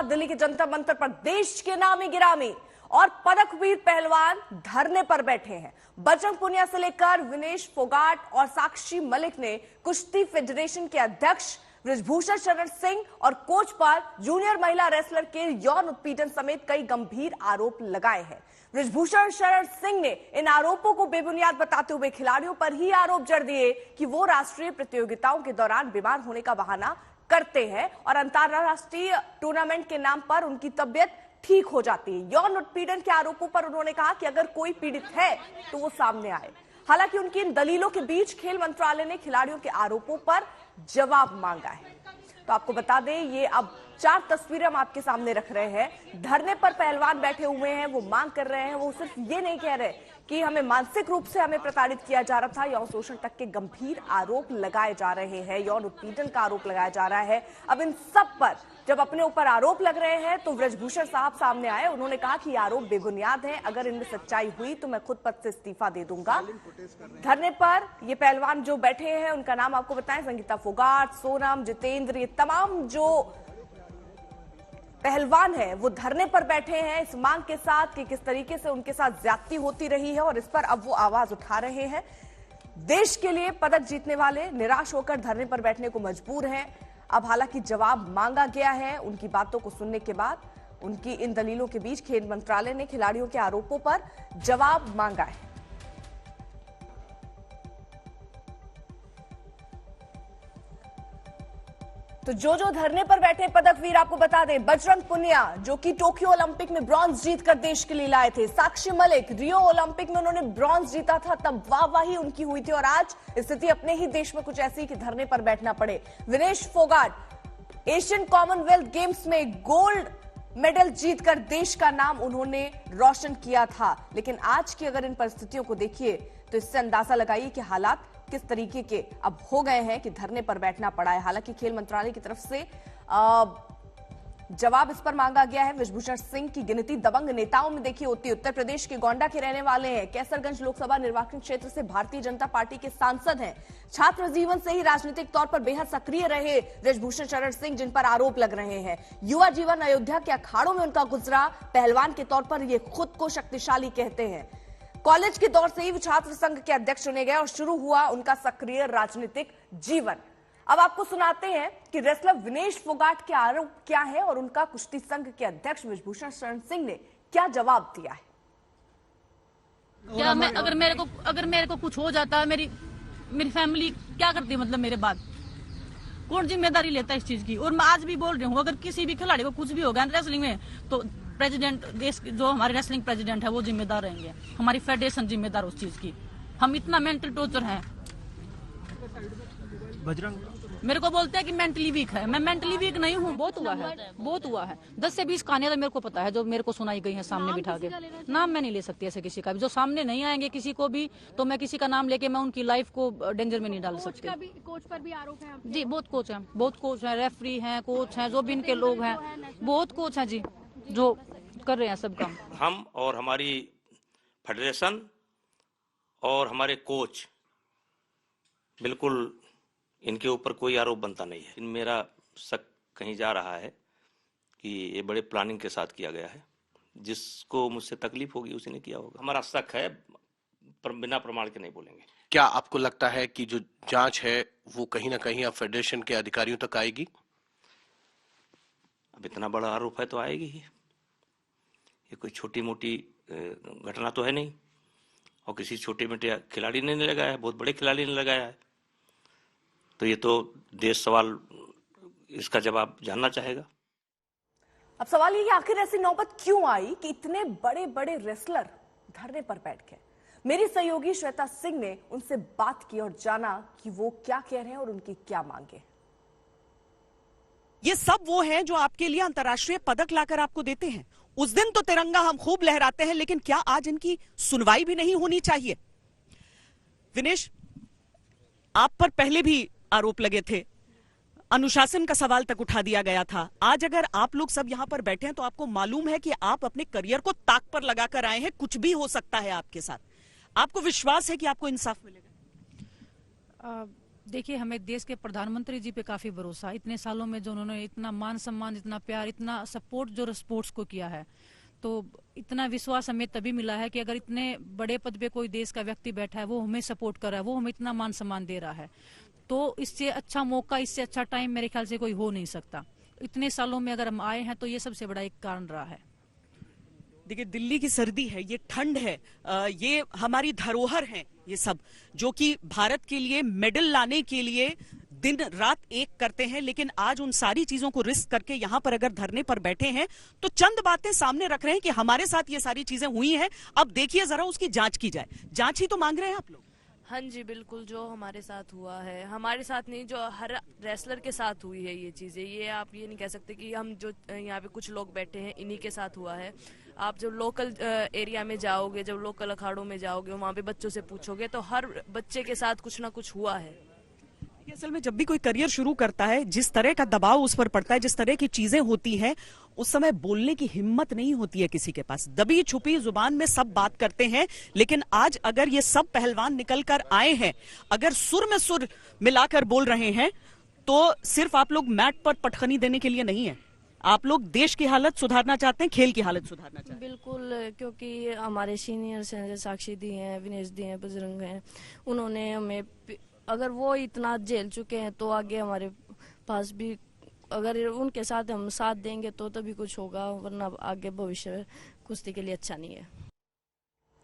दिल्ली के जंतर मंतर पर देश के नामी गिरामी और पदकवीर पहलवान धरने पर बैठे हैं। बजरंग पुनिया से लेकर विनेश फोगाट और साक्षी मलिक ने कुश्ती फेडरेशन के अध्यक्ष बृजभूषण शरण सिंह और कोच पर जूनियर महिला रेसलर के यौन उत्पीड़न समेत कई गंभीर आरोप लगाए हैं। बृजभूषण शरण सिंह ने इन आरोपों को बेबुनियाद बताते हुए खिलाड़ियों पर ही आरोप जड़ दिए कि वो राष्ट्रीय प्रतियोगिताओं के दौरान बीमार होने का बहाना करते हैं और अंतरराष्ट्रीय टूर्नामेंट के नाम पर उनकी तबियत ठीक हो जाती है। यौन उत्पीड़न के आरोपों पर उन्होंने कहा कि अगर कोई पीड़ित है तो वो सामने आए। हालांकि उनकी इन दलीलों के बीच खेल मंत्रालय ने खिलाड़ियों के आरोपों पर जवाब मांगा है। तो आपको बता दें, ये अब 4 तस्वीरें हम आपके सामने रख रहे हैं। धरने पर पहलवान बैठे हुए हैं, वो मांग कर रहे हैं। वो सिर्फ ये नहीं कह रहे कि हमें मानसिक रूप से हमें प्रताड़ित किया जा रहा था, यौन शोषण तक के गंभीर आरोप लगाए जा रहे हैं, यौन उत्पीड़न का आरोप लगाया जा रहा है। अब इन सब पर जब अपने ऊपर आरोप लग रहे हैं तो बृजभूषण साहब सामने आए। उन्होंने कहा कि आरोप बेबुनियाद हैं, अगर इनमें सच्चाई हुई तो मैं खुद पद से इस्तीफा दे दूंगा। धरने पर ये पहलवान जो बैठे हैं उनका नाम आपको बताएं, संगीता फोगाट, सोनम, जितेंद्र, ये तमाम जो पहलवान है वो धरने पर बैठे हैं इस मांग के साथ कि किस तरीके से उनके साथ ज्यादती होती रही है और इस पर अब वो आवाज उठा रहे हैं। देश के लिए पदक जीतने वाले निराश होकर धरने पर बैठने को मजबूर हैं। अब हालांकि जवाब मांगा गया है। उनकी बातों को सुनने के बाद उनकी इन दलीलों के बीच खेल मंत्रालय ने खिलाड़ियों के आरोपों पर जवाब मांगा है। तो जो धरने पर बैठे पदकवीर आपको बता दें, बजरंग पुनिया जो कि टोक्यो ओलंपिक में ब्रॉन्ज जीतकर देश के लिए लाए थे, साक्षी मलिक रियो ओलंपिक में उन्होंने ब्रॉन्ज जीता था, तब वाहवाही उनकी हुई थी और आज स्थिति अपने ही देश में कुछ ऐसी कि धरने पर बैठना पड़े। Vinesh Phogat Asian Commonwealth games में गोल्ड मेडल जीतकर देश का नाम उन्होंने रोशन किया था, लेकिन आज की अगर इन परिस्थितियों को देखिए तो इससे अंदाजा लगाइए कि हालात किस तरीके के अब हो गए हैं कि धरने पर बैठना पड़ा है। हालांकि खेल मंत्रालय की तरफ से जवाब इस पर मांगा गया है। बृजभूषण सिंह की गिनती दबंग नेताओं में देखिए होती है। उत्तर प्रदेश के गोंडा के रहने वाले हैं, कैसरगंज लोकसभा निर्वाचन क्षेत्र से भारतीय जनता पार्टी के सांसद हैं, छात्र जीवन से ही राजनीतिक तौर पर बेहद सक्रिय रहे बृजभूषण शरण सिंह, जिन पर आरोप लग रहे हैं। युवा जीवन अयोध्या के अखाड़ों में उनका गुजरा, पहलवान के तौर पर ये खुद को शक्तिशाली कहते हैं। कॉलेज के दौर से ही वो छात्र संघ के अध्यक्ष चुने गए और शुरू हुआ उनका सक्रिय राजनीतिक जीवन। अब आपको सुनाते हैं कि रेसलर विनेश फोगाट के आरोप क्या है और उनका कुश्ती संघ के अध्यक्ष बृजभूषण शरण सिंह ने क्या जवाब दिया है। क्या मैं अगर मेरे को कुछ हो जाता है, मेरी फैमिली क्या करती है, मतलब मेरे बाद कौन जिम्मेदारी लेता है इस चीज की। और मैं आज भी बोल रही हूँ, अगर किसी भी खिलाड़ी को कुछ भी होगा रेसलिंग में तो प्रेसिडेंट, देश जो हमारे रेसलिंग प्रेसिडेंट है वो जिम्मेदार रहेंगे, हमारी फेडरेशन जिम्मेदार उस चीज की। हम इतना मेंटल टॉर्चर है। बजरंग मेरे को बोलते हैं कि मेंटली वीक है, मैं मेंटली वीक नहीं हूँ। बहुत हुआ है 10 से 20 कहानियां तो मेरे को पता है जो मेरे को सुनाई गई है सामने बिठा के। नाम मैं नहीं ले सकती ऐसे किसी का भी, जो सामने नहीं आएंगे किसी को भी, तो मैं किसी का नाम लेके मैं उनकी लाइफ को डेंजर में नहीं डाल सकती। कोच पर भी आरोप है जी, बहुत कोच हैं, रेफरी हैं, कोच हैं, जो भी इनके लोग हैं, बहुत कोच हैं जी जो कर रहे हैं सब काम। हम और हमारी फेडरेशन और हमारे कोच बिल्कुल इनके ऊपर कोई आरोप बनता नहीं है। मेरा शक कहीं जा रहा है कि ये बड़े प्लानिंग के साथ किया गया है। जिसको मुझसे तकलीफ होगी उसी ने किया होगा। हमारा शक है, पर बिना प्रमाण के नहीं बोलेंगे। क्या आपको लगता है कि जो जांच है वो कहीं ना कहीं अब फेडरेशन के अधिकारियों तक आएगी? अब इतना बड़ा आरोप है तो आएगी ही। ये कोई छोटी मोटी घटना तो है नहीं और किसी छोटे मोटे खिलाड़ी ने नहीं लगाया है, बहुत बड़े खिलाड़ी ने लगाया है। तो ये तो देश सवाल इसका जवाब जानना चाहेगा। अब सवाल ये कि आखिर ऐसी नौबत क्यों आई कि इतने बड़े बड़े रेसलर धरने पर बैठ गए। मेरी सहयोगी श्वेता सिंह ने उनसे बात की और जाना कि वो क्या कह रहे हैं और उनकी क्या मांगे। ये सब वो हैं जो आपके लिए अंतर्राष्ट्रीय पदक लाकर आपको देते हैं। उस दिन तो तिरंगा हम खूब लहराते हैं, लेकिन क्या आज इनकी सुनवाई भी नहीं होनी चाहिए? विनेश, आप पर पहले भी आरोप लगे थे, अनुशासन का सवाल तक उठा दिया गया था। आज अगर आप लोग सब यहाँ पर बैठे हैं तो आपको मालूम है कि आप अपने करियर को ताक पर लगाकर आए हैं, कुछ भी हो सकता है आपके साथ। आपको विश्वास है कि आपको इंसाफ मिलेगा? देखिए, हमें देश के प्रधानमंत्री जी पे काफी भरोसा है। इतने सालों में जो उन्होंने इतना मान सम्मान, इतना प्यार, इतना सपोर्ट जो स्पोर्ट्स को किया है, तो इतना विश्वास हमें तभी मिला है कि अगर इतने बड़े पद पे कोई देश का व्यक्ति बैठा है, वो हमें सपोर्ट कर रहा है, वो हमें इतना मान सम्मान दे रहा है, तो इससे अच्छा मौका, इससे अच्छा टाइम मेरे ख्याल से कोई हो नहीं सकता। इतने सालों में अगर हम आए हैं तो ये सबसे बड़ा एक कारण रहा है। देखिए, दिल्ली की सर्दी है, ये ठंड है, ये हमारी धरोहर है, ये सब जो कि भारत के लिए मेडल लाने के लिए दिन रात एक करते हैं, लेकिन आज उन सारी चीजों को रिस्क करके यहां पर अगर धरने पर बैठे हैं तो चंद बातें सामने रख रहे हैं कि हमारे साथ ये सारी चीजें हुई हैं, अब देखिए जरा उसकी जांच की जाए। जांच ही तो मांग रहे हैं आप लोग। हाँ जी, बिल्कुल, जो हमारे साथ हुआ है, हमारे साथ नहीं, जो हर रेसलर के साथ हुई है ये चीजें, ये आप ये नहीं कह सकते कि हम जो यहाँ पे कुछ लोग बैठे हैं इन्हीं के साथ हुआ है। आप जब लोकल एरिया में जाओगे, जब लोकल अखाड़ों में जाओगे, वहाँ पे बच्चों से पूछोगे तो हर बच्चे के साथ कुछ ना कुछ हुआ है। असल में जब भी कोई करियर शुरू करता है, जिस तरह का दबाव उस पर पड़ता है, जिस तरह की चीजें होती हैं, उस समय बोलने की हिम्मत नहीं होती है किसी के पास। दबी छुपी जुबान में सब बात करते हैं, लेकिन आज अगर ये सब पहलवान निकल कर आए हैं, अगर सुर में सुर मिलाकर बोल रहे हैं, तो सिर्फ आप लोग मैट पर पटखनी देने के लिए नहीं है, आप लोग देश की हालत सुधारना चाहते हैं, खेल की हालत सुधारना चाहते हैं। बिल्कुल, क्योंकि हमारे सीनियर्स हैं, जैसे साक्षी दी हैं, विनेश दी हैं, बजरंग हैं, उन्होंने हमें, अगर वो इतना झेल चुके हैं तो आगे हमारे पास भी, अगर उनके साथ हम साथ देंगे तो तभी कुछ होगा, वरना आगे भविष्य कुश्ती के लिए अच्छा नहीं है।